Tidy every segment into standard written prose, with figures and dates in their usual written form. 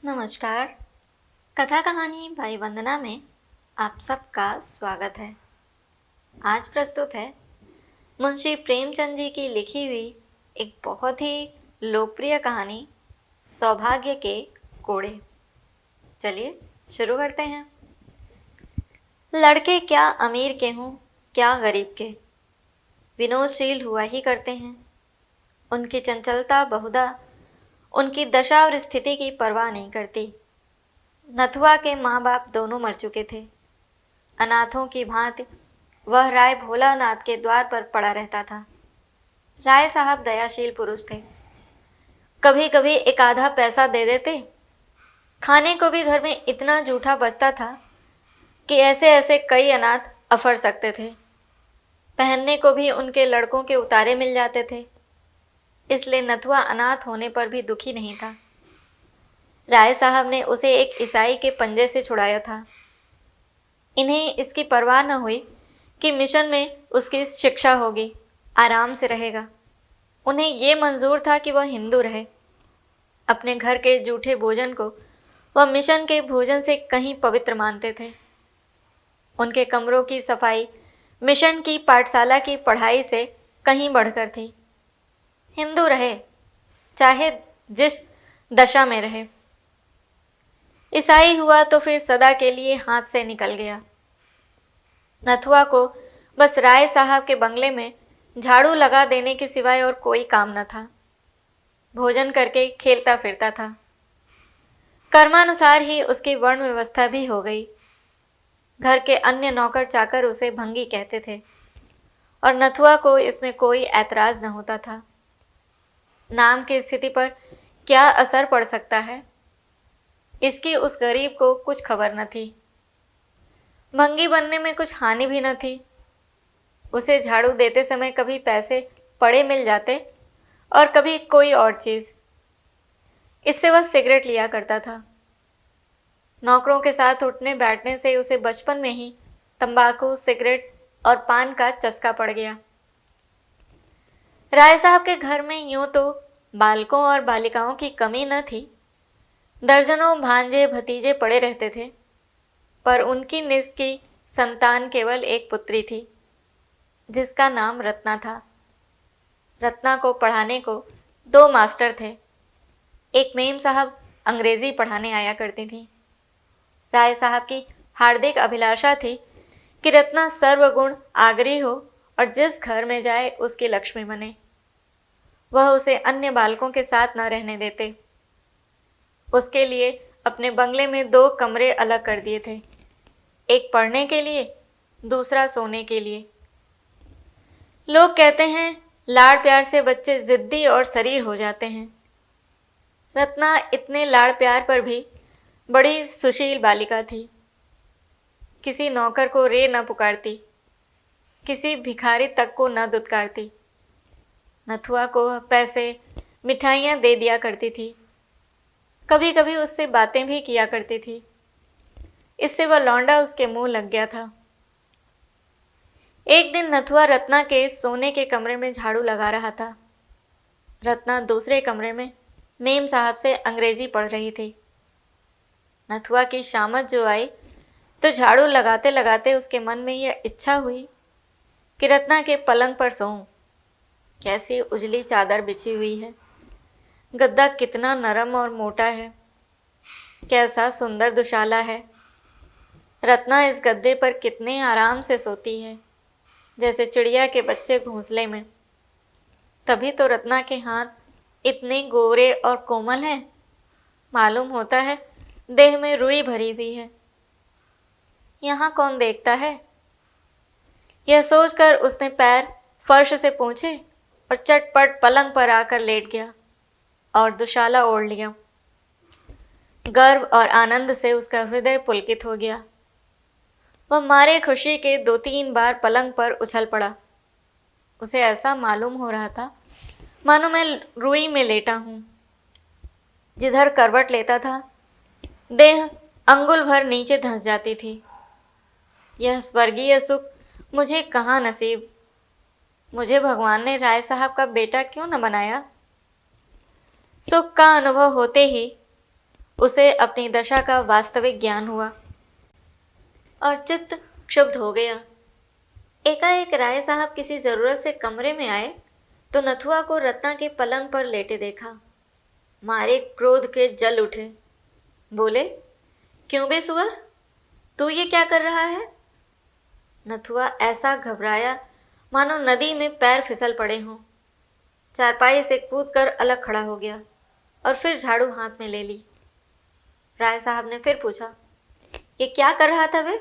नमस्कार। कथा कहानी भाई वंदना में आप सबका स्वागत है। आज प्रस्तुत है मुंशी प्रेमचंद जी की लिखी हुई एक बहुत ही लोकप्रिय कहानी सौभाग्य के कोड़े। चलिए शुरू करते हैं। लड़के क्या अमीर के हों क्या गरीब के, विनोदशील हुआ ही करते हैं। उनकी चंचलता बहुधा उनकी दशा और स्थिति की परवाह नहीं करती। नथुआ के माँ बाप दोनों मर चुके थे। अनाथों की भांति वह राय भोलानाथ के द्वार पर पड़ा रहता था। राय साहब दयाशील पुरुष थे। कभी कभी एक आधा पैसा दे देते। खाने को भी घर में इतना जूठा बचता था कि ऐसे ऐसे कई अनाथ अफर सकते थे। पहनने को भी उनके लड़कों के उतारे मिल जाते थे। इसलिए नथुआ अनाथ होने पर भी दुखी नहीं था। राय साहब ने उसे एक ईसाई के पंजे से छुड़ाया था। इन्हें इसकी परवाह न हुई कि मिशन में उसकी शिक्षा होगी, आराम से रहेगा। उन्हें ये मंजूर था कि वह हिंदू रहे। अपने घर के जूठे भोजन को वह मिशन के भोजन से कहीं पवित्र मानते थे। उनके कमरों की सफाई मिशन की पाठशाला की पढ़ाई से कहीं बढ़कर थी। हिंदू रहे, चाहे जिस दशा में रहे। ईसाई हुआ तो फिर सदा के लिए हाथ से निकल गया। नथुआ को बस राय साहब के बंगले में झाड़ू लगा देने के सिवाय और कोई काम न था। भोजन करके खेलता फिरता था। कर्मानुसार ही उसकी वर्ण व्यवस्था भी हो गई। घर के अन्य नौकर चाकर उसे भंगी कहते थे और नथुआ को इसमें कोई ऐतराज न होता था। नाम की स्थिति पर क्या असर पड़ सकता है, इसकी उस गरीब को कुछ खबर न थी। भंगी बनने में कुछ हानि भी न थी। उसे झाड़ू देते समय कभी पैसे पड़े मिल जाते और कभी कोई और चीज। इससे वह सिगरेट लिया करता था। नौकरों के साथ उठने बैठने से उसे बचपन में ही तंबाकू, सिगरेट और पान का चस्का पड़ गया। राय साहब के घर में यूं तो बालकों और बालिकाओं की कमी न थी। दर्जनों भांजे भतीजे पड़े रहते थे, पर उनकी निज की संतान केवल एक पुत्री थी, जिसका नाम रत्ना था। रत्ना को पढ़ाने को दो मास्टर थे। एक मेम साहब अंग्रेजी पढ़ाने आया करती थी। राय साहब की हार्दिक अभिलाषा थी कि रत्ना सर्वगुण आगरी हो और जिस घर में जाए उसकी लक्ष्मी बने। वह उसे अन्य बालकों के साथ न रहने देते। उसके लिए अपने बंगले में दो कमरे अलग कर दिए थे, एक पढ़ने के लिए, दूसरा सोने के लिए। लोग कहते हैं लाड़ प्यार से बच्चे जिद्दी और शरीर हो जाते हैं। रत्ना इतने लाड़ प्यार पर भी बड़ी सुशील बालिका थी। किसी नौकर को रे न पुकारती, किसी भिखारी तक को न दुत्कारती। नथुआ को पैसे मिठाइयाँ दे दिया करती थी। कभी कभी उससे बातें भी किया करती थी। इससे वह लौंडा उसके मुंह लग गया था। एक दिन नथुआ रत्ना के सोने के कमरे में झाड़ू लगा रहा था। रत्ना दूसरे कमरे में मेम साहब से अंग्रेजी पढ़ रही थी। नथुआ की शामत जो आई तो झाड़ू लगाते लगाते उसके मन में यह इच्छा हुई कि रत्ना के पलंग पर सोऊं। कैसी उजली चादर बिछी हुई है, गद्दा कितना नरम और मोटा है, कैसा सुंदर दुशाला है। रत्ना इस गद्दे पर कितने आराम से सोती है, जैसे चिड़िया के बच्चे घोंसले में। तभी तो रत्ना के हाथ इतने गोरे और कोमल हैं, मालूम होता है देह में रुई भरी हुई है। यहाँ कौन देखता है? यह सोचकर उसने पैर फर्श से पोंछे और चटपट पलंग पर आकर लेट गया और दुशाला ओढ़ लिया। गर्व और आनंद से उसका हृदय पुलकित हो गया। वह मारे खुशी के 2-3 बार पलंग पर उछल पड़ा। उसे ऐसा मालूम हो रहा था मानो मैं रुई में लेटा हूँ। जिधर करवट लेता था देह अंगुल भर नीचे धंस जाती थी। यह स्वर्गीय सुख मुझे कहाँ नसीब। मुझे भगवान ने राय साहब का बेटा क्यों न बनाया। सुख का अनुभव होते ही उसे अपनी दशा का वास्तविक ज्ञान हुआ और चित्त क्षुब्ध हो गया। एकाएक राय साहब किसी जरूरत से कमरे में आए तो नथुआ को रत्ना के पलंग पर लेटे देखा। मारे क्रोध के जल उठे। बोले, क्यों बे सुअर, तू ये क्या कर रहा है? नथुआ ऐसा घबराया मानो नदी में पैर फिसल पड़े हों। चारपाई से कूदकर अलग खड़ा हो गया और फिर झाड़ू हाथ में ले ली। राय साहब ने फिर पूछा, ये क्या कर रहा था बे?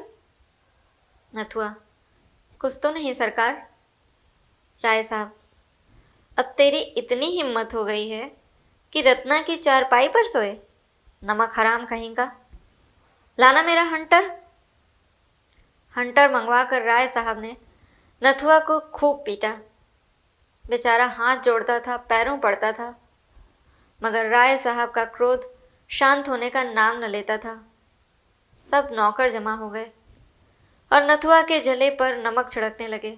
नथुआ, कुछ तो नहीं सरकार। राय साहब, अब तेरी इतनी हिम्मत हो गई है कि रत्ना की चारपाई पर सोए? नमक हराम कहीं का। लाना मेरा हंटर। हंटर मंगवाकर राय साहब ने नथुआ को खूब पीटा। बेचारा हाथ जोड़ता था, पैरों पड़ता था, मगर राय साहब का क्रोध शांत होने का नाम न लेता था। सब नौकर जमा हो गए और नथुआ के जले पर नमक छिड़कने लगे।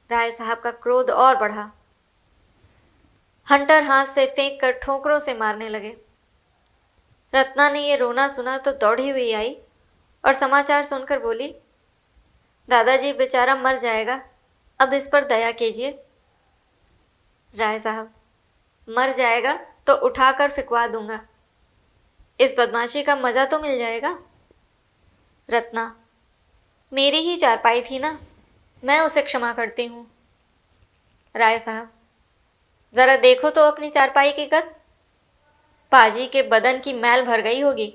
राय साहब का क्रोध और बढ़ा। हंटर हाथ से फेंक कर ठोकरों से मारने लगे। रत्ना ने ये रोना सुना तो दौड़ी हुई आई और समाचार सुनकर बोली, दादाजी बेचारा मर जाएगा, अब इस पर दया कीजिए। राय साहब, मर जाएगा तो उठाकर फिकवा दूंगा, इस बदमाशी का मज़ा तो मिल जाएगा। रत्ना, मेरी ही चारपाई थी ना, मैं उसे क्षमा करती हूँ। राय साहब, ज़रा देखो तो अपनी चारपाई की गत, पाजी के बदन की मैल भर गई होगी।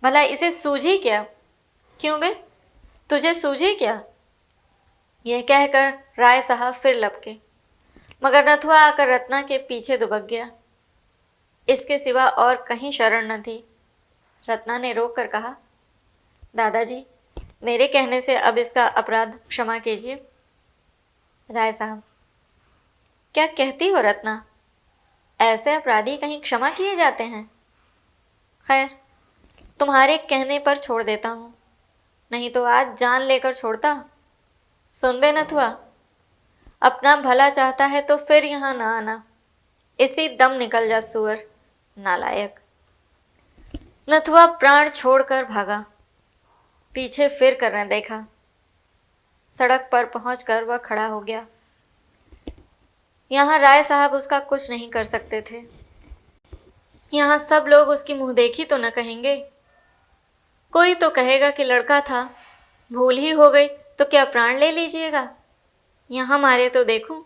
भला इसे सूझी क्या? क्यों बे, तुझे सूझी क्या? यह कहकर राय साहब फिर लपके, मगर नथुआ आकर रत्ना के पीछे दुबक गया। इसके सिवा और कहीं शरण न थी। रत्ना ने रोक कर कहा, दादाजी मेरे कहने से अब इसका अपराध क्षमा कीजिए। राय साहब, क्या कहती हो रत्ना? ऐसे अपराधी कहीं क्षमा किए जाते हैं? खैर, तुम्हारे कहने पर छोड़ देता हूँ, नहीं तो आज जान लेकर छोड़ता। सुन बे नथुआ, अपना भला चाहता है तो फिर यहाँ ना आना, इसी दम निकल जा सुअर, नालायक। नथुआ प्राण छोड़कर भागा। पीछे फिर कर न देखा। सड़क पर पहुंचकर वह खड़ा हो गया। यहाँ राय साहब उसका कुछ नहीं कर सकते थे। यहाँ सब लोग उसकी मुंह देखी तो न कहेंगे। कोई तो कहेगा कि लड़का था, भूल ही हो गई तो क्या प्राण ले लीजिएगा? यहाँ मारे तो देखूं,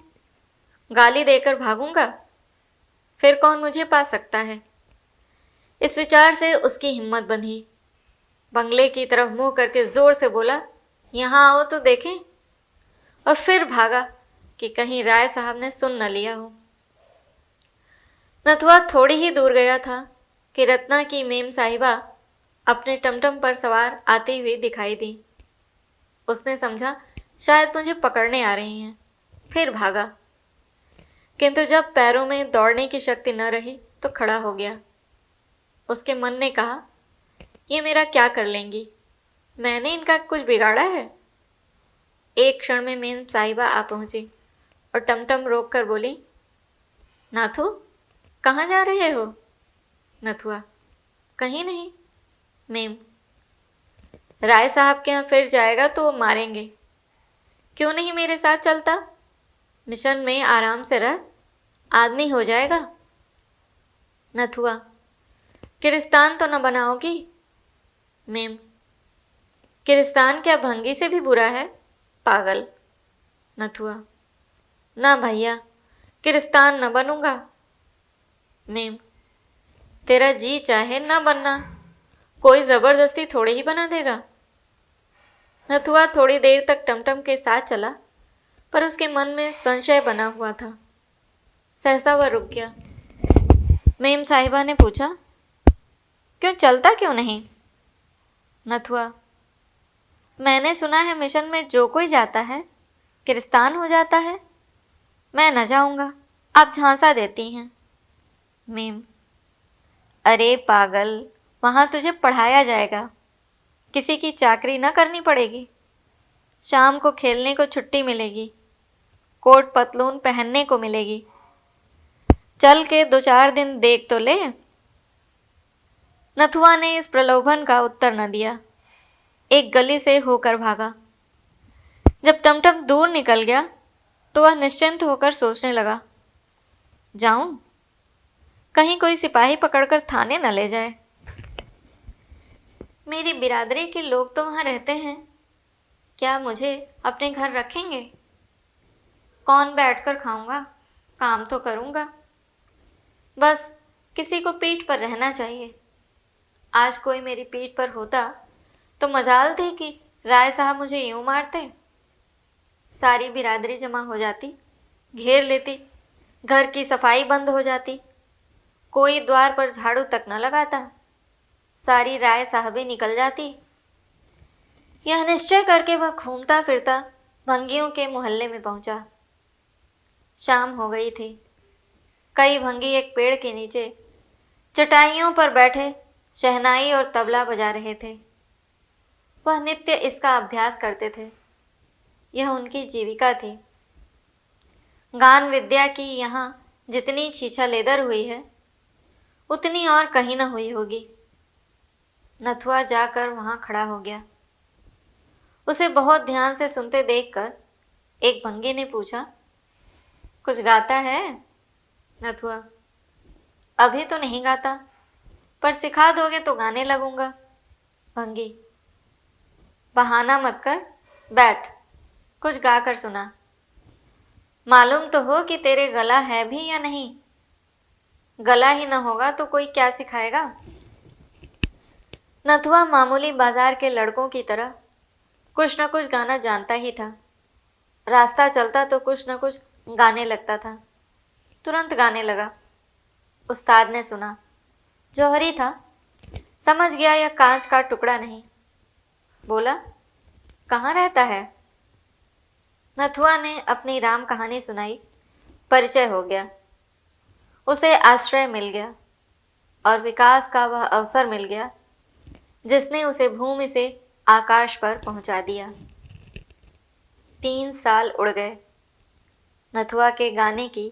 गाली देकर भागूंगा, फिर कौन मुझे पा सकता है? इस विचार से उसकी हिम्मत बंधी। बंगले की तरफ मुंह करके जोर से बोला, यहाँ आओ तो देखें, और फिर भागा कि कहीं राय साहब ने सुन न लिया हो। नथुआ थोड़ी ही दूर गया था कि रत्ना की मेम साहिबा अपने टमटम पर सवार आती हुई दिखाई दी। उसने समझा शायद मुझे पकड़ने आ रही हैं, फिर भागा, किंतु जब पैरों में दौड़ने की शक्ति न रही तो खड़ा हो गया। उसके मन ने कहा, ये मेरा क्या कर लेंगी? मैंने इनका कुछ बिगाड़ा है? एक क्षण में मेम साहिबा आ पहुंची और टमटम रोक कर बोली, नाथू कहाँ जा रहे हो? नथुआ, कहीं नहीं। मेम, राय साहब के यहाँ फिर जाएगा तो वो मारेंगे, क्यों नहीं मेरे साथ चलता? मिशन में आराम से रह, आदमी हो जाएगा। नथुआ, किरिस्तान तो न बनाओगी? मेम, किरिस्तान क्या भंगी से भी बुरा है, पागल। नथुआ, ना भैया, किरिस्तान न बनूंगा। मेम, तेरा जी चाहे न बनना, कोई ज़बरदस्ती थोड़े ही बना देगा। नथुआ थोड़ी देर तक टमटम के साथ चला, पर उसके मन में संशय बना हुआ था। सहसा वह रुक गया। मेम साहिबा ने पूछा, क्यों चलता क्यों नहीं? नथुआ, मैंने सुना है मिशन में जो कोई जाता है किरिस्तान हो जाता है। मैं न जाऊंगा, आप झांसा देती हैं। मेम, अरे पागल, वहाँ तुझे पढ़ाया जाएगा, किसी की चाकरी न करनी पड़ेगी। शाम को खेलने को छुट्टी मिलेगी, कोट पतलून पहनने को मिलेगी। चल के 2-4 दिन देख तो ले। नथुआ ने इस प्रलोभन का उत्तर न दिया, एक गली से होकर भागा। जब टमटम दूर निकल गया तो वह निश्चिंत होकर सोचने लगा, जाऊं, कहीं कोई सिपाही पकड़कर थाने न ले जाए। मेरी बिरादरी के लोग तो वहां रहते हैं, क्या मुझे अपने घर रखेंगे? कौन बैठकर खाऊंगा, काम तो करूंगा। बस किसी को पीठ पर रहना चाहिए। आज कोई मेरी पीठ पर होता तो मजाल थी कि राय साहब मुझे यूं मारते। सारी बिरादरी जमा हो जाती, घेर लेती, घर की सफाई बंद हो जाती, कोई द्वार पर झाड़ू तक न लगाता, सारी राय साहबी निकल जाती। यह निश्चय करके वह घूमता फिरता भंगियों के मोहल्ले में पहुंचा। शाम हो गई थी। कई भंगी एक पेड़ के नीचे चटाइयों पर बैठे शहनाई और तबला बजा रहे थे। वह नित्य इसका अभ्यास करते थे, यह उनकी जीविका थी। गान विद्या की यहाँ जितनी छीछालेदर हुई है उतनी और कहीं न हुई होगी। नथुआ जाकर वहाँ खड़ा हो गया। उसे बहुत ध्यान से सुनते देखकर एक भंगी ने पूछा, कुछ गाता है? नथुआ, अभी तो नहीं गाता, पर सिखा दोगे तो गाने लगूंगा। भंगी, बहाना मत कर, बैठ, कुछ गा कर सुना। मालूम तो हो कि तेरे गला है भी या नहीं। गला ही न होगा तो कोई क्या सिखाएगा। नथुआ मामूली बाजार के लड़कों की तरह कुछ न कुछ गाना जानता ही था। रास्ता चलता तो कुछ न कुछ गाने लगता था। तुरंत गाने लगा। उस्ताद ने सुना, जौहरी था, समझ गया यह कांच का टुकड़ा नहीं। बोला, कहाँ रहता है? नथुआ ने अपनी राम कहानी सुनाई। परिचय हो गया, उसे आश्रय मिल गया और विकास का वह अवसर मिल गया जिसने उसे भूमि से आकाश पर पहुंचा दिया। 3 साल उड़ गए। नथुआ के गाने की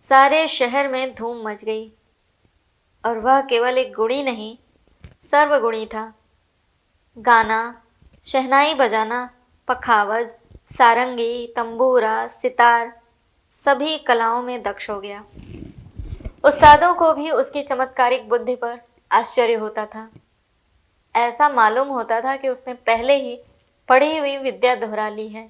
सारे शहर में धूम मच गई और वह केवल एक गुणी नहीं, सर्वगुणी था। गाना, शहनाई बजाना, पखावज, सारंगी, तंबूरा, सितार, सभी कलाओं में दक्ष हो गया। उस्तादों को भी उसकी चमत्कारिक बुद्धि पर आश्चर्य होता था। ऐसा मालूम होता था कि उसने पहले ही पढ़ी हुई विद्या दोहरा ली है।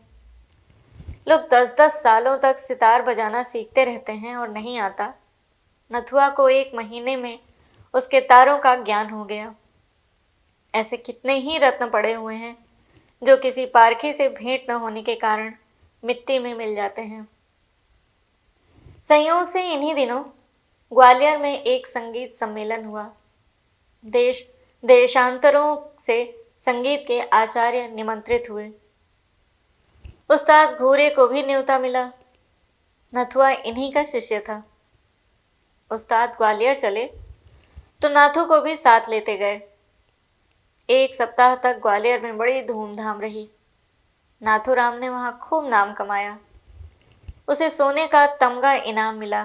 लोग 10-10 सालों तक सितार बजाना सीखते रहते हैं और नहीं आता। नथुआ को 1 महीने में उसके तारों का ज्ञान हो गया। ऐसे कितने ही रत्न पड़े हुए हैं जो किसी पारखी से भेंट न होने के कारण मिट्टी में मिल जाते हैं। संयोग से इन्हीं दिनों ग्वालियर में एक संगीत सम्मेलन हुआ। देश देशांतरों से संगीत के आचार्य निमंत्रित हुए। उस्ताद घूरे को भी न्योता मिला। नथुआ इन्हीं का शिष्य था। उस्ताद ग्वालियर चले तो नाथू को भी साथ लेते गए। 1 सप्ताह तक ग्वालियर में बड़ी धूमधाम रही। नाथूराम ने वहाँ खूब नाम कमाया। उसे सोने का तमगा इनाम मिला।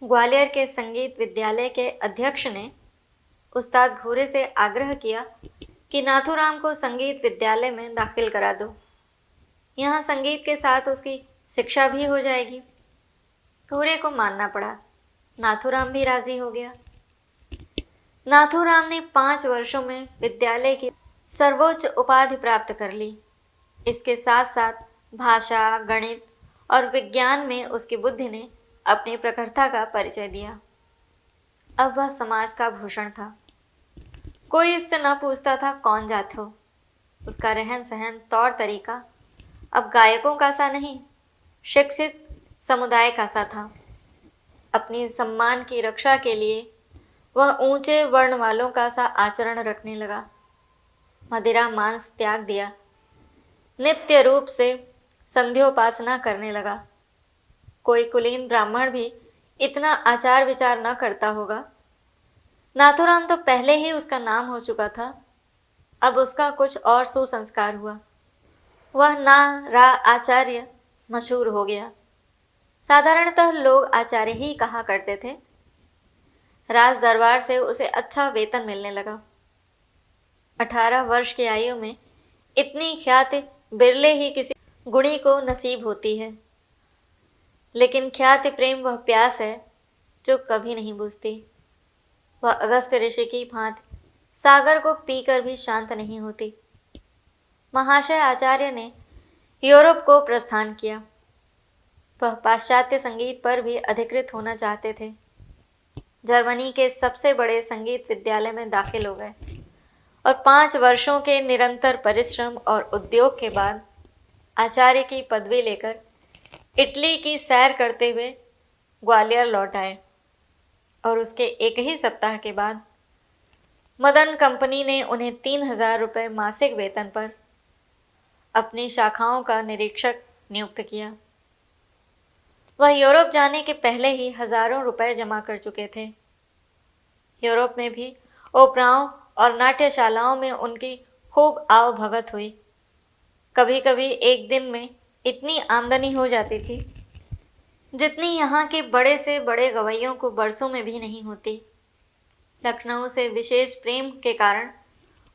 ग्वालियर के संगीत विद्यालय के अध्यक्ष ने उस्ताद घूरे से आग्रह किया कि नाथूराम को संगीत विद्यालय में दाखिल करा दो। यहाँ संगीत के साथ उसकी शिक्षा भी हो जाएगी। घूरे को मानना पड़ा। नाथूराम भी राजी हो गया। नाथूराम ने 5 वर्षों में विद्यालय की सर्वोच्च उपाधि प्राप्त कर ली। इसके साथ साथ भाषा, गणित और विज्ञान में उसकी बुद्धि ने अपनी प्रखरता का परिचय दिया। अब वह समाज का भूषण था। कोई इससे न पूछता था कौन जात हो। उसका रहन सहन, तौर तरीका अब गायकों का सा नहीं, शिक्षित समुदाय का सा था। अपनी सम्मान की रक्षा के लिए वह ऊंचे वर्ण वालों का सा आचरण रखने लगा। मदिरा मांस त्याग दिया। नित्य रूप से संध्योपासना करने लगा। कोई कुलीन ब्राह्मण भी इतना आचार विचार न करता होगा। नाथूराम तो पहले ही उसका नाम हो चुका था। अब उसका कुछ और सुसंस्कार हुआ। वह ना रा आचार्य मशहूर हो गया। साधारणतः लोग आचार्य ही कहा करते थे। राज दरबार से उसे अच्छा वेतन मिलने लगा। 18 वर्ष की आयु में इतनी ख्याति बिरले ही किसी गुणी को नसीब होती है। लेकिन ख्याति प्रेम वह प्यास है जो कभी नहीं बुझती। वह अगस्त्य ऋषि की भांति सागर को पीकर भी शांत नहीं होती। महाशय आचार्य ने यूरोप को प्रस्थान किया। वह पाश्चात्य संगीत पर भी अधिकृत होना चाहते थे। जर्मनी के सबसे बड़े संगीत विद्यालय में दाखिल हो गए और 5 वर्षों के निरंतर परिश्रम और उद्योग के बाद आचार्य की पदवी लेकर इटली की सैर करते हुए ग्वालियर लौट आए। और उसके एक ही सप्ताह के बाद मदन कंपनी ने उन्हें 3000 रुपये मासिक वेतन पर अपनी शाखाओं का निरीक्षक नियुक्त किया। वह यूरोप जाने के पहले ही हजारों रुपए जमा कर चुके थे। यूरोप में भी ओपराओं और नाट्यशालाओं में उनकी खूब आवभगत हुई। कभी कभी एक दिन में इतनी आमदनी हो जाती थी जितनी यहाँ के बड़े से बड़े गवैयों को बरसों में भी नहीं होती। लखनऊ से विशेष प्रेम के कारण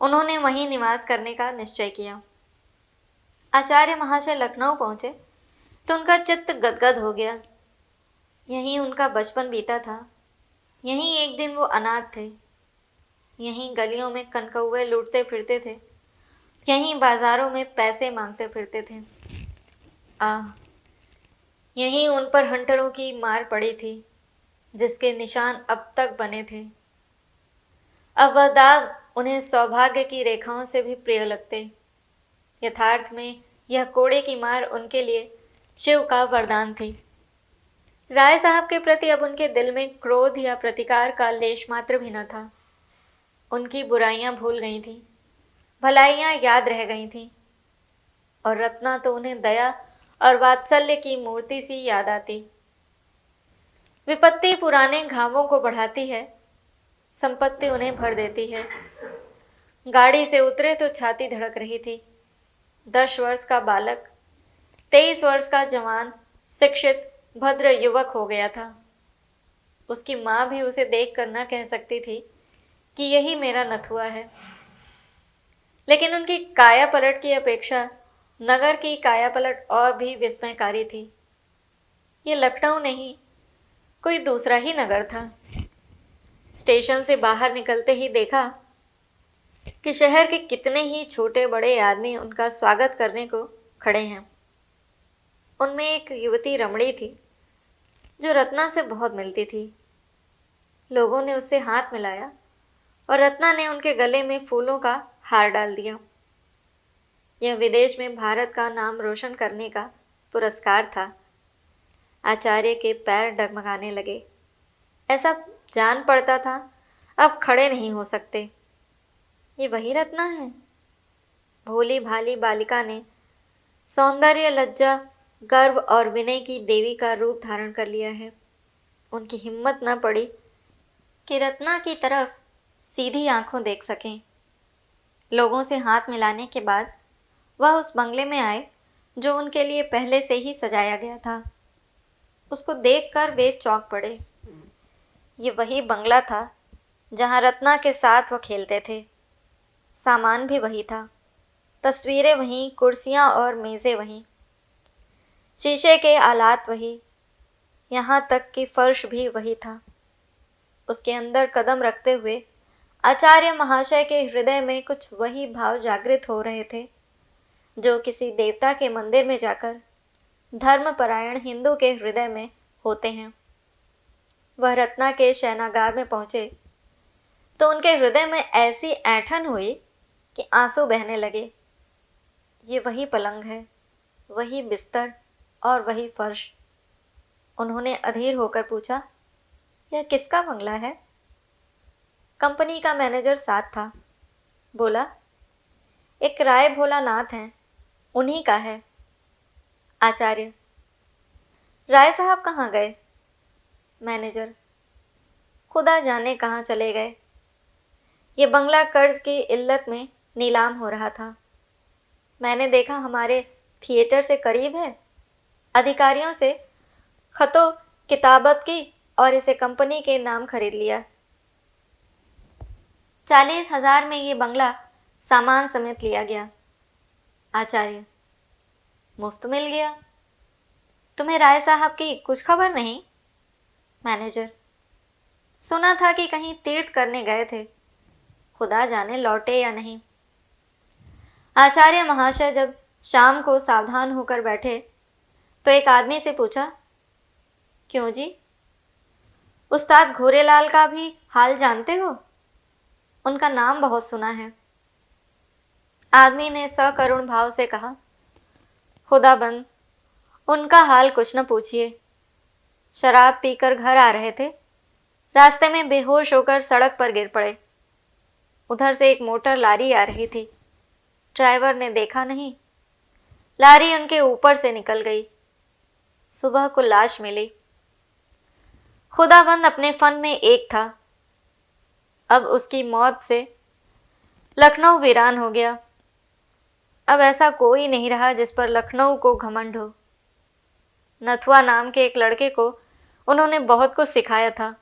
उन्होंने वहीं निवास करने का निश्चय किया। आचार्य महाशय लखनऊ पहुँचे तो उनका चित्त गदगद हो गया। यहीं उनका बचपन बीता था। यहीं एक दिन वो अनाथ थे। यहीं गलियों में कनकौए लूटते फिरते थे। यहीं बाजारों में पैसे मांगते फिरते थे। यहीं उन पर हंटरों की मार पड़ी थी जिसके निशान अब तक बने थे। अब वह दाग उन्हें सौभाग्य की रेखाओं से भी प्रिय लगते। यथार्थ में यह कोड़े की मार उनके लिए शिव का वरदान थी। राय साहब के प्रति अब उनके दिल में क्रोध या प्रतिकार का लेश मात्र भी न था। उनकी बुराइयां भूल गई थीं, भलाइयां याद रह गई थीं और रत्ना तो उन्हें दया और वात्सल्य की मूर्ति सी याद आती। विपत्ति पुराने घावों को बढ़ाती है, संपत्ति उन्हें भर देती है। गाड़ी से उतरे तो छाती धड़क रही थी। 10 वर्ष का बालक 23 वर्ष का जवान शिक्षित भद्र युवक हो गया था। उसकी माँ भी उसे देख कर न कह सकती थी कि यही मेरा नथुआ है। लेकिन उनकी काया पलट की अपेक्षा नगर की काया पलट और भी विस्मयकारी थी। ये लखनऊ नहीं, कोई दूसरा ही नगर था। स्टेशन से बाहर निकलते ही देखा कि शहर के कितने ही छोटे बड़े आदमी उनका स्वागत करने को खड़े हैं। उनमें एक युवती रमणी थी जो रत्ना से बहुत मिलती थी। लोगों ने उससे हाथ मिलाया और रत्ना ने उनके गले में फूलों का हार डाल दिया। यह विदेश में भारत का नाम रोशन करने का पुरस्कार था। आचार्य के पैर डगमगाने लगे। ऐसा जान पड़ता था अब खड़े नहीं हो सकते। ये वही रत्ना है। भोली भाली बालिका ने सौंदर्य, लज्जा, गर्व और विनय की देवी का रूप धारण कर लिया है। उनकी हिम्मत न पड़ी कि रत्ना की तरफ सीधी आंखों देख सकें। लोगों से हाथ मिलाने के बाद वह उस बंगले में आए जो उनके लिए पहले से ही सजाया गया था। उसको देखकर वे चौंक पड़े। ये वही बंगला था जहाँ रत्ना के साथ वह खेलते थे। सामान भी वही था, तस्वीरें वहीं, कुर्सियाँ और मेज़ें वहीं, शीशे के आलात वही, यहाँ तक कि फर्श भी वही था। उसके अंदर कदम रखते हुए आचार्य महाशय के हृदय में कुछ वही भाव जागृत हो रहे थे जो किसी देवता के मंदिर में जाकर धर्मपरायण हिंदू के हृदय में होते हैं। वह रत्ना के शयनागार में पहुँचे तो उनके हृदय में ऐसी ऐंठन हुई कि आंसू बहने लगे। ये वही पलंग है, वही बिस्तर और वही फर्श। उन्होंने अधीर होकर पूछा, यह किसका बंगला है? कंपनी का मैनेजर साथ था। बोला, एक राय भोलानाथ हैं, उन्हीं का है। आचार्य, राय साहब कहाँ गए? मैनेजर, खुदा जाने कहाँ चले गए। ये बंगला कर्ज की इल्लत में नीलाम हो रहा था। मैंने देखा हमारे थिएटर से करीब है। अधिकारियों से खतो किताबत की और इसे कंपनी के नाम खरीद लिया। 40,000 में ये बंगला सामान समेत लिया गया। आचार्य, मुफ्त मिल गया? तुम्हें राय साहब की कुछ खबर नहीं? मैनेजर, सुना था कि कहीं तीर्थ करने गए थे, खुदा जाने लौटे या नहीं। आचार्य महाशय जब शाम को सावधान होकर बैठे तो एक आदमी से पूछा, क्यों जी, उस्ताद घोरेलाल का भी हाल जानते हो? उनका नाम बहुत सुना है। आदमी ने सकरुण भाव से कहा, खुदाबंद, उनका हाल कुछ न पूछिए। शराब पीकर घर आ रहे थे, रास्ते में बेहोश होकर सड़क पर गिर पड़े। उधर से एक मोटर लारी आ रही थी, ड्राइवर ने देखा नहीं, लारी उनके ऊपर से निकल गई। सुबह को लाश मिली। खुदाबंद अपने फन में एक था। अब उसकी मौत से लखनऊ वीरान हो गया। अब ऐसा कोई नहीं रहा जिस पर लखनऊ को घमंड हो। नथुआ नाम के एक लड़के को उन्होंने बहुत कुछ सिखाया था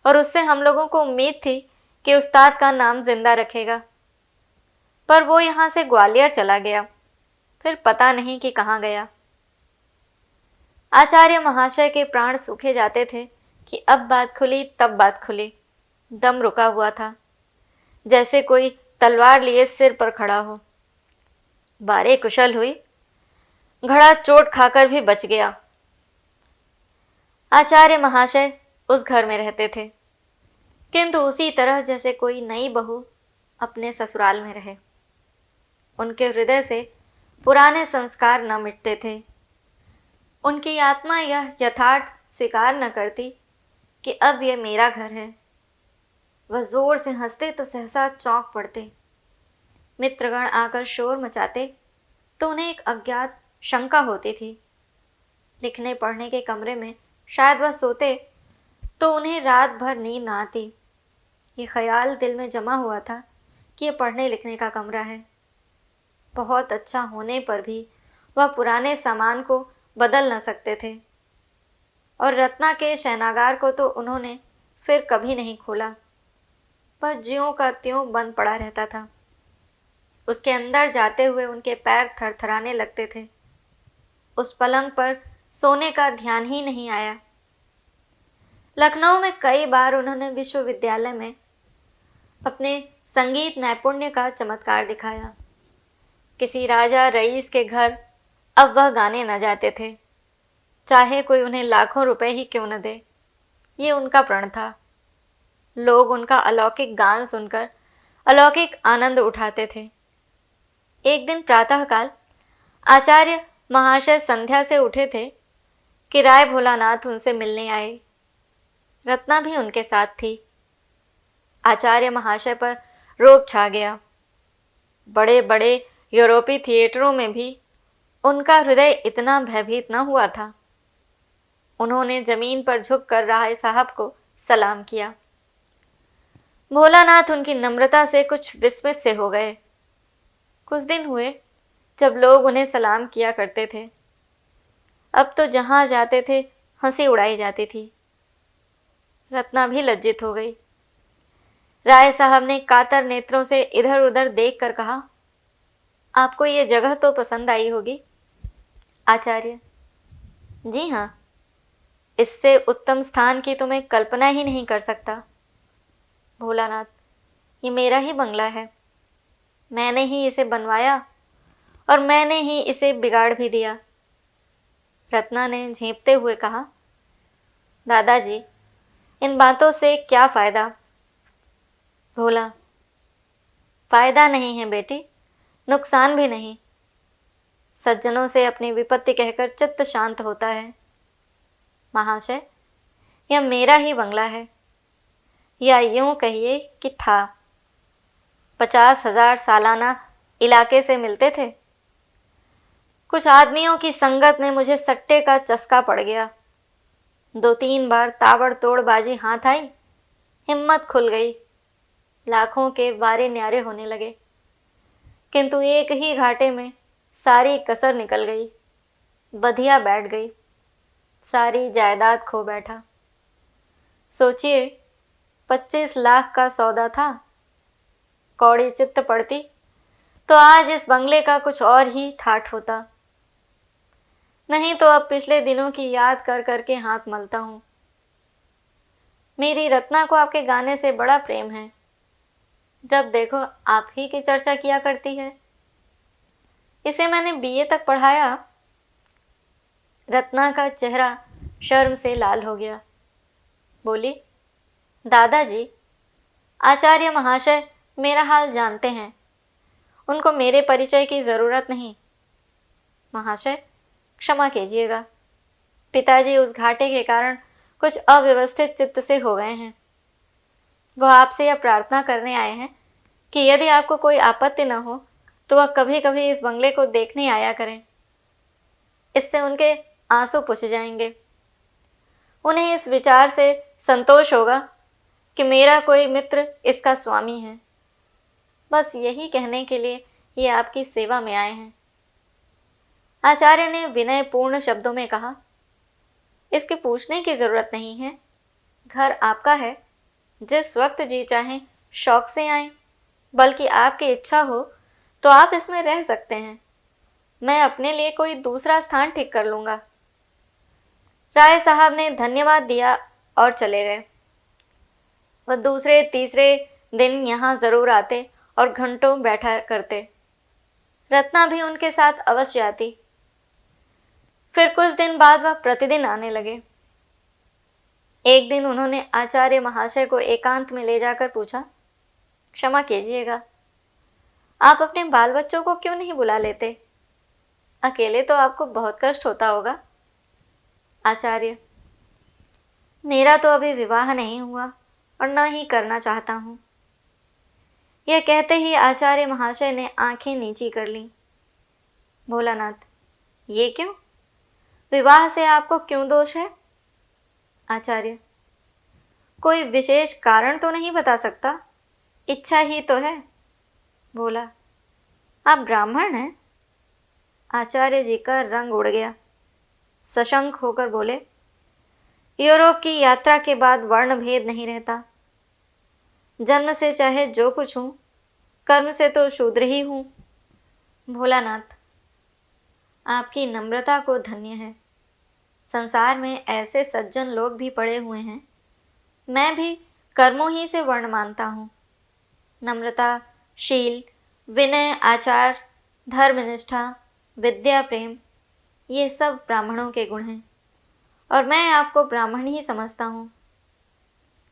और उससे हम लोगों को उम्मीद थी कि उस्ताद का नाम जिंदा रखेगा, पर वो यहाँ से ग्वालियर चला गया, फिर पता नहीं कि कहाँ गया। आचार्य महाशय के प्राण सूखे जाते थे कि अब बात खुली तब बात खुली। दम रुका हुआ था, जैसे कोई तलवार लिए सिर पर खड़ा हो। बारे कुशल हुई, घड़ा चोट खाकर भी बच गया। आचार्य महाशय उस घर में रहते थे, किंतु उसी तरह जैसे कोई नई बहू अपने ससुराल में रहे। उनके हृदय से पुराने संस्कार न मिटते थे। उनकी आत्मा यह यथार्थ स्वीकार न करती कि अब यह मेरा घर है। वह जोर से हंसते तो सहसा चौंक पड़ते। मित्रगण आकर शोर मचाते तो उन्हें एक अज्ञात शंका होती थी। लिखने पढ़ने के कमरे में शायद वह सोते तो उन्हें रात भर नींद न आती। ये ख्याल दिल में जमा हुआ था कि यह पढ़ने लिखने का कमरा है। बहुत अच्छा होने पर भी वह पुराने सामान को बदल न सकते थे और रत्ना के शयनागार को तो उन्होंने फिर कभी नहीं खोला। वह ज्यों का त्यों बंद पड़ा रहता था। उसके अंदर जाते हुए उनके पैर थरथराने लगते थे। उस पलंग पर सोने का ध्यान ही नहीं आया। लखनऊ में कई बार उन्होंने विश्वविद्यालय में अपने संगीत नैपुण्य का चमत्कार दिखाया। किसी राजा रईस के घर अब वह गाने न जाते थे, चाहे कोई उन्हें लाखों रुपए ही क्यों न दे। ये उनका प्रण था। लोग उनका अलौकिक गान सुनकर अलौकिक आनंद उठाते थे। एक दिन प्रातःकाल आचार्य महाशय संध्या से उठे थे कि राय भोलानाथ उनसे मिलने आए। रत्ना भी उनके साथ थी। आचार्य महाशय पर रोब छा गया। बड़े बड़े यूरोपीय थिएटरों में भी उनका हृदय इतना भयभीत न हुआ था। उन्होंने जमीन पर झुक कर राय साहब को सलाम किया। भोलानाथ उनकी नम्रता से कुछ विस्मित से हो गए। कुछ दिन हुए जब लोग उन्हें सलाम किया करते थे। अब तो जहाँ जाते थे हंसी उड़ाई जाती थी। रत्ना भी लज्जित हो गई। राय साहब ने कातर नेत्रों से इधर उधर देख कर कहा, आपको ये जगह तो पसंद आई होगी? आचार्य, जी हाँ, इससे उत्तम स्थान की तो मैं कल्पना ही नहीं कर सकता। भोलानाथ, ये मेरा ही बंगला है। मैंने ही इसे बनवाया और मैंने ही इसे बिगाड़ भी दिया। रत्ना ने झेंपते हुए कहा, दादाजी, इन बातों से क्या फ़ायदा? भोला, फ़ायदा नहीं है बेटी, नुकसान भी नहीं। सज्जनों से अपनी विपत्ति कहकर चित्त शांत होता है। महाशय, यह मेरा ही बंगला है, या यूं कहिए कि था। 50,000 सालाना इलाके से मिलते थे। कुछ आदमियों की संगत में मुझे सट्टे का चस्का पड़ गया। 2-3 बार ताबड़तोड़ बाजी हाथ आई, हिम्मत खुल गई। लाखों के वारे न्यारे होने लगे, किंतु एक ही घाटे में सारी कसर निकल गई। बधिया बैठ गई, सारी जायदाद खो बैठा। सोचिए, 25 लाख का सौदा था, कौड़ी चित्त पड़ती तो आज इस बंगले का कुछ और ही ठाठ होता। नहीं तो अब पिछले दिनों की याद कर कर के हाथ मलता हूँ। मेरी रत्ना को आपके गाने से बड़ा प्रेम है, जब देखो आप ही की चर्चा किया करती है। इसे मैंने बीए तक पढ़ाया। रत्ना का चेहरा शर्म से लाल हो गया। बोली, दादाजी, आचार्य महाशय मेरा हाल जानते हैं, उनको मेरे परिचय की ज़रूरत नहीं। महाशय क्षमा कीजिएगा, पिताजी उस घाटे के कारण कुछ अव्यवस्थित चित्त से हो गए हैं। वह आपसे यह प्रार्थना करने आए हैं कि यदि आपको कोई आपत्ति न हो तो वह कभी कभी इस बंगले को देखने आया करें। इससे उनके आंसू पुछ जाएंगे। उन्हें इस विचार से संतोष होगा कि मेरा कोई मित्र इसका स्वामी है। बस यही कहने के लिए ये आपकी सेवा में आए हैं। आचार्य ने विनयपूर्ण शब्दों में कहा, इसके पूछने की जरूरत नहीं है, घर आपका है, जिस वक्त जी चाहें शौक से आएं, बल्कि आपकी इच्छा हो तो आप इसमें रह सकते हैं। मैं अपने लिए कोई दूसरा स्थान ठीक कर लूँगा। राय साहब ने धन्यवाद दिया और चले गए। वह दूसरे तीसरे दिन यहाँ ज़रूर आते और घंटों बैठा करते। रत्ना भी उनके साथ अवश्य आती। फिर कुछ दिन बाद वह प्रतिदिन आने लगे। एक दिन उन्होंने आचार्य महाशय को एकांत में ले जाकर पूछा, क्षमा कीजिएगा, आप अपने बाल बच्चों को क्यों नहीं बुला लेते? अकेले तो आपको बहुत कष्ट होता होगा। आचार्य, मेरा तो अभी विवाह नहीं हुआ और न ही करना चाहता हूँ। यह कहते ही आचार्य महाशय ने आंखें नीची कर लीं। भोलानाथ, ये क्यों? विवाह से आपको क्यों दोष है? आचार्य, कोई विशेष कारण तो नहीं बता सकता, इच्छा ही तो है। भोला, आप ब्राह्मण हैं? आचार्य जी का रंग उड़ गया। सशंक होकर बोले, यूरोप की यात्रा के बाद वर्ण भेद नहीं रहता। जन्म से चाहे जो कुछ हूँ, कर्म से तो शूद्र ही हूँ। भोलानाथ, आपकी नम्रता को धन्य है। संसार में ऐसे सज्जन लोग भी पड़े हुए हैं। मैं भी कर्मों ही से वर्ण मानता हूँ। नम्रता, शील, विनय, आचार, धर्मनिष्ठा, विद्या, प्रेम, ये सब ब्राह्मणों के गुण हैं और मैं आपको ब्राह्मण ही समझता हूँ।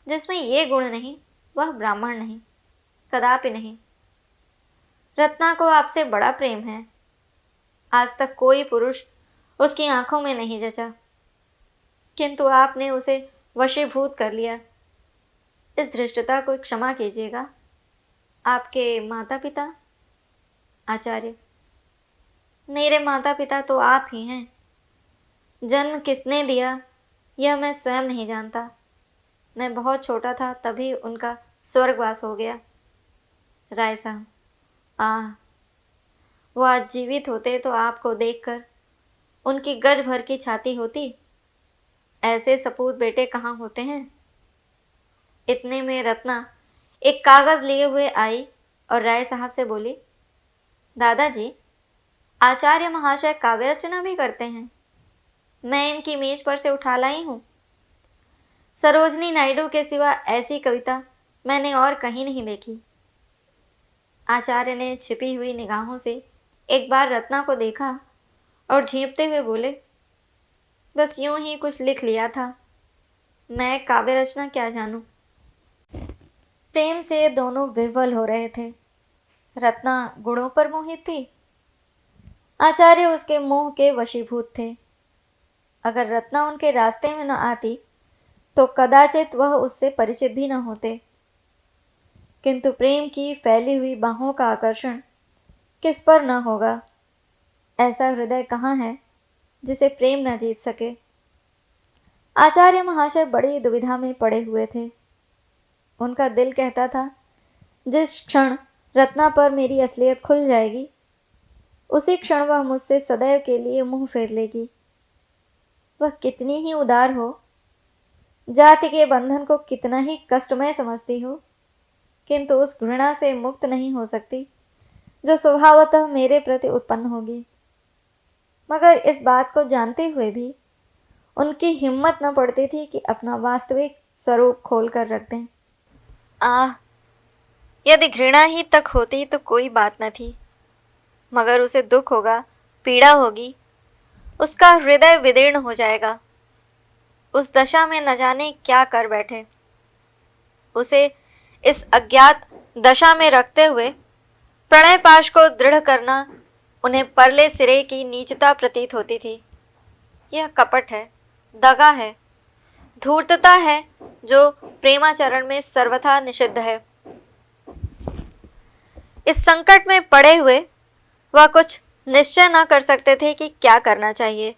जिसमें ये गुण नहीं वह ब्राह्मण नहीं, कदापि नहीं। रत्ना को आपसे बड़ा प्रेम है। आज तक कोई पुरुष उसकी आंखों में नहीं जचा, किंतु आपने उसे वशीभूत कर लिया। इस धृष्टता को क्षमा कीजिएगा। आपके माता पिता? आचार्य, मेरे माता पिता तो आप ही हैं। जन्म किसने दिया यह मैं स्वयं नहीं जानता। मैं बहुत छोटा था तभी उनका स्वर्गवास हो गया। राय साहब, वो आज जीवित होते तो आपको देखकर उनकी गज भर की छाती होती। ऐसे सपूत बेटे कहाँ होते हैं। इतने में रत्ना एक कागज़ लिए हुए आई और राय साहब से बोली, दादाजी, आचार्य महाशय काव्य रचना भी करते हैं। मैं इनकी मेज पर से उठा लाई हूँ। सरोजनी नायडू के सिवा ऐसी कविता मैंने और कहीं नहीं देखी। आचार्य ने छिपी हुई निगाहों से एक बार रत्ना को देखा और झींपते हुए बोले, बस यूं ही कुछ लिख लिया था, मैं काव्य रचना क्या जानूं। प्रेम से दोनों विह्वल हो रहे थे। रत्ना गुणों पर मोहित थी, आचार्य उसके मोह के वशीभूत थे। अगर रत्ना उनके रास्ते में न आती तो कदाचित वह उससे परिचित भी न होते। किंतु प्रेम की फैली हुई बाहों का आकर्षण किस पर न होगा। ऐसा हृदय कहाँ है जिसे प्रेम न जीत सके। आचार्य महाशय बड़ी दुविधा में पड़े हुए थे। उनका दिल कहता था, जिस क्षण रत्ना पर मेरी असलियत खुल जाएगी उसी क्षण वह मुझसे सदैव के लिए मुंह फेर लेगी। वह कितनी ही उदार हो, जाति के बंधन को कितना ही कष्टमय समझती हो, किंतु उस घृणा से मुक्त नहीं हो सकती जो स्वभावतः मेरे प्रति उत्पन्न होगी। मगर इस बात को जानते हुए भी उनकी हिम्मत न पड़ती थी कि अपना वास्तविक स्वरूप खोल कर रख दें। यदि घृणा ही तक होती तो कोई बात न थी, मगर उसे दुख होगा, पीड़ा होगी, उसका हृदय विदीर्ण हो जाएगा। उस दशा में न जाने क्या कर बैठे। उसे इस अज्ञात दशा में रखते हुए प्रणय पाश को दृढ़ करना उन्हें परले सिरे की नीचता प्रतीत होती थी। यह कपट है, दगा है, धूर्तता है जो प्रेमाचरण में सर्वथा निषिद्ध है। इस संकट में पड़े हुए वह कुछ निश्चय न कर सकते थे कि क्या करना चाहिए।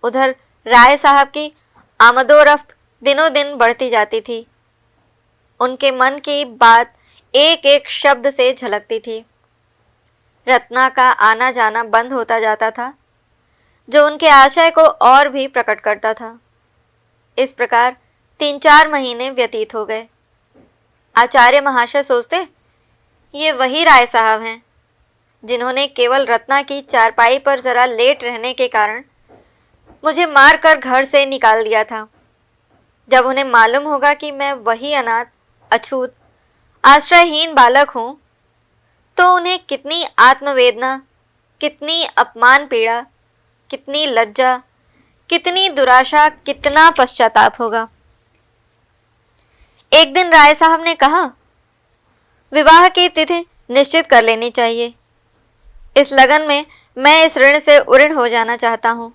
उधर राय साहब की आमदोरफ्त दिनों दिन बढ़ती जाती थी। उनके मन की बात एक एक शब्द से झलकती थी। रत्ना का आना जाना बंद होता जाता था, जो उनके आशय को और भी प्रकट करता था। इस प्रकार 3-4 महीने व्यतीत हो गए। आचार्य महाशय सोचते, ये वही राय साहब हैं जिन्होंने केवल रत्ना की चारपाई पर जरा लेट रहने के कारण मुझे मारकर घर से निकाल दिया था। जब उन्हें मालूम होगा कि मैं वही अनाथ, अछूत, आश्रयहीन बालक हूं, तो उन्हें कितनी आत्मवेदना, कितनी अपमान पीड़ा, कितनी लज्जा, कितनी दुराशा, कितना पश्चाताप होगा। एक दिन राय साहब ने कहा, विवाह की तिथि निश्चित कर लेनी चाहिए। इस लगन में मैं इस ऋण से उऋण हो जाना चाहता हूं।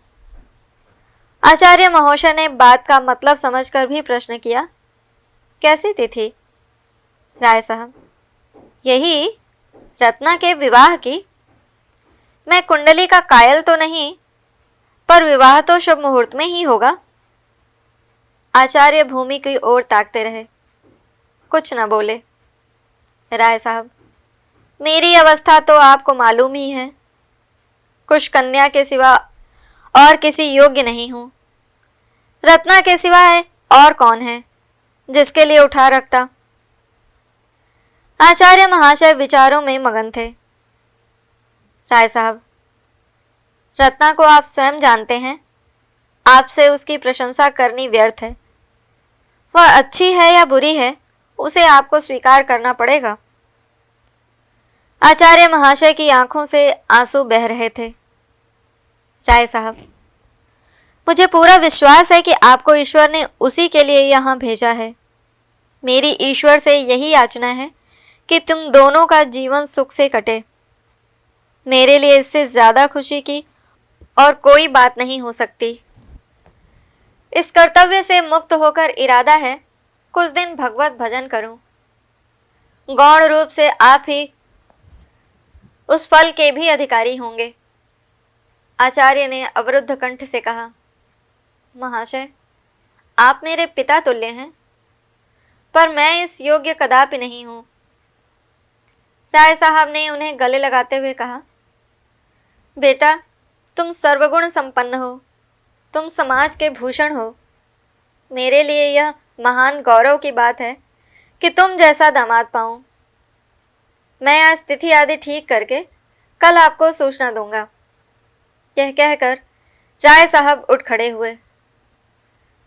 आचार्य महोदय ने बात का मतलब समझकर भी प्रश्न किया, कैसी तिथि? राय साहब, यही रत्ना के विवाह की। मैं कुंडली का कायल तो नहीं, पर विवाह तो शुभ मुहूर्त में ही होगा। आचार्य भूमि की ओर ताकते रहे, कुछ न बोले। राय साहब, मेरी अवस्था तो आपको मालूम ही है। कुश कन्या के सिवा और किसी योग्य नहीं हूं। रत्ना के सिवाय और कौन है जिसके लिए उठा रखता। आचार्य महाशय विचारों में मगन थे। राय साहब, रत्ना को आप स्वयं जानते हैं, आपसे उसकी प्रशंसा करनी व्यर्थ है। वह अच्छी है या बुरी है, उसे आपको स्वीकार करना पड़ेगा। आचार्य महाशय की आंखों से आंसू बह रहे थे। राय साहब, मुझे पूरा विश्वास है कि आपको ईश्वर ने उसी के लिए यहाँ भेजा है। मेरी ईश्वर से यही याचना है कि तुम दोनों का जीवन सुख से कटे। मेरे लिए इससे ज्यादा खुशी की और कोई बात नहीं हो सकती। इस कर्तव्य से मुक्त होकर इरादा है कुछ दिन भगवत भजन करूं। गौण रूप से आप ही उस फल के भी अधिकारी होंगे। आचार्य ने अवरुद्ध कंठ से कहा, महाशय, आप मेरे पिता तुल्य हैं, पर मैं इस योग्य कदापि नहीं हूं। राय साहब ने उन्हें गले लगाते हुए कहा, बेटा, तुम सर्वगुण संपन्न हो, तुम समाज के भूषण हो। मेरे लिए यह महान गौरव की बात है कि तुम जैसा दामाद पाऊं। मैं आज तिथि आदि ठीक करके कल आपको सूचना दूंगा। यह कहकर राय साहब उठ खड़े हुए।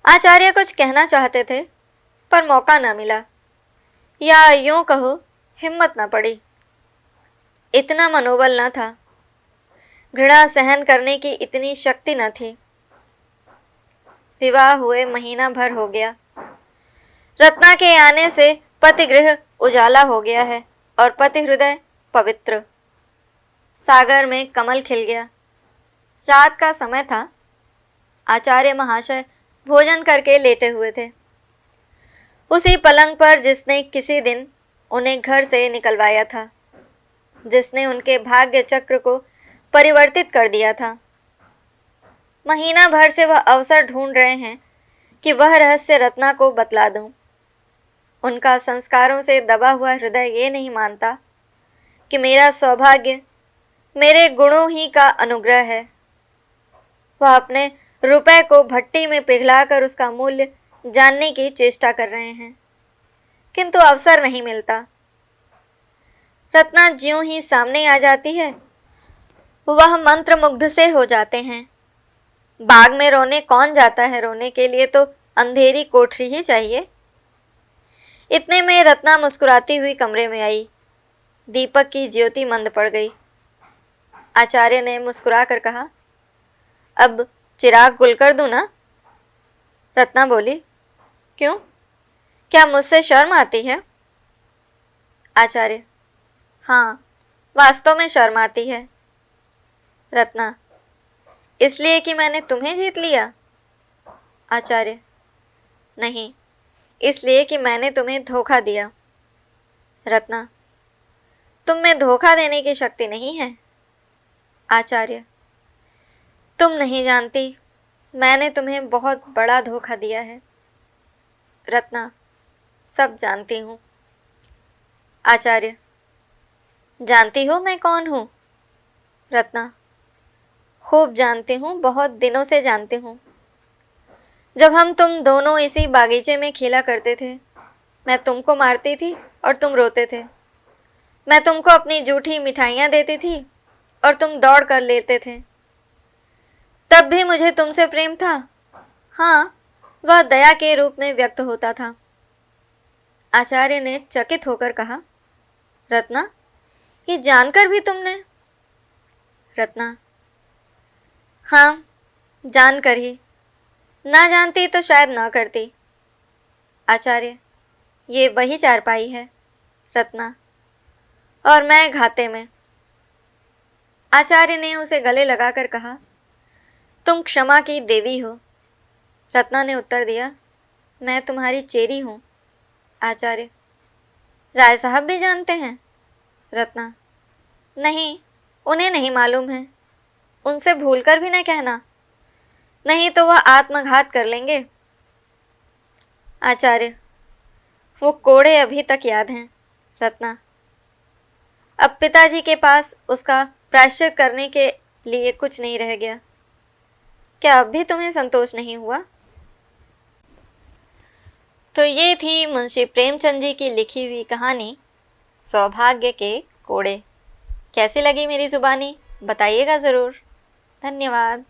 आचार्य कुछ कहना चाहते थे, पर मौका न मिला, या यूं कहो हिम्मत न पड़ी। इतना मनोबल न था, घृणा सहन करने की इतनी शक्ति न थी। विवाह हुए महीना भर हो गया। रत्ना के आने से पति गृह उजाला हो गया है और पति हृदय पवित्र। सागर में कमल खिल गया। रात का समय था। आचार्य महाशय भोजन करके लेटे हुए थे, उसी पलंग पर जिसने किसी दिन उन्हें घर से निकलवाया था, जिसने उनके भाग्य चक्र को परिवर्तित कर दिया था। महीना भर से वह अवसर ढूंढ रहे हैं कि वह रहस्य रत्ना को बतला दूं। उनका संस्कारों से दबा हुआ हृदय ये नहीं मानता कि मेरा सौभाग्य मेरे गुणों ही का अनुग्रह है। वह अपने रुपए को भट्टी में पिघलाकर उसका मूल्य जानने की चेष्टा कर रहे हैं, किंतु अवसर नहीं मिलता। रत्ना ज्यों ही सामने आ जाती है वह मंत्रमुग्ध से हो जाते हैं। बाग में रोने कौन जाता है, रोने के लिए तो अंधेरी कोठरी ही चाहिए। इतने में रत्ना मुस्कुराती हुई कमरे में आई। दीपक की ज्योति मंद पड़ गई। आचार्य ने मुस्कुरा कर कहा, अब चिराग गुल कर दूं ना? रत्ना बोली, क्यों, क्या मुझसे शर्म आती है? आचार्य, हाँ, वास्तव में शर्म आती है। रत्ना, इसलिए कि मैंने तुम्हें जीत लिया? आचार्य, नहीं, इसलिए कि मैंने तुम्हें धोखा दिया। रत्ना, तुम में धोखा देने की शक्ति नहीं है। आचार्य, तुम नहीं जानती, मैंने तुम्हें बहुत बड़ा धोखा दिया है। रत्ना, सब जानती हूँ। आचार्य, जानती हो मैं कौन हूँ? रत्ना, खूब जानती हूँ, बहुत दिनों से जानती हूँ। जब हम तुम दोनों इसी बागीचे में खेला करते थे, मैं तुमको मारती थी और तुम रोते थे। मैं तुमको अपनी जूठी मिठाइयाँ देती थी और तुम दौड़ कर लेते थे। तब भी मुझे तुमसे प्रेम था। हाँ, वह दया के रूप में व्यक्त होता था। आचार्य ने चकित होकर कहा, रत्ना, ये जानकर भी तुमने? रत्ना, हाँ, जानकर ही। ना जानती तो शायद ना करती। आचार्य, ये वही चारपाई है। रत्ना, और मैं घाते में। आचार्य ने उसे गले लगाकर कहा, तुम क्षमा की देवी हो। रत्ना ने उत्तर दिया, मैं तुम्हारी चेरी हूँ। आचार्य, राय साहब भी जानते हैं? रत्ना, नहीं, उन्हें नहीं मालूम है। उनसे भूलकर भी न कहना, नहीं तो वह आत्मघात कर लेंगे। आचार्य, वो कोड़े अभी तक याद हैं। रत्ना, अब पिताजी के पास उसका प्रायश्चित करने के लिए कुछ नहीं रह गया। क्या अब भी तुम्हें संतोष नहीं हुआ? तो ये थी मुंशी प्रेमचंद जी की लिखी हुई कहानी सौभाग्य के कोड़े। कैसी लगी मेरी जुबानी बताइएगा ज़रूर। धन्यवाद।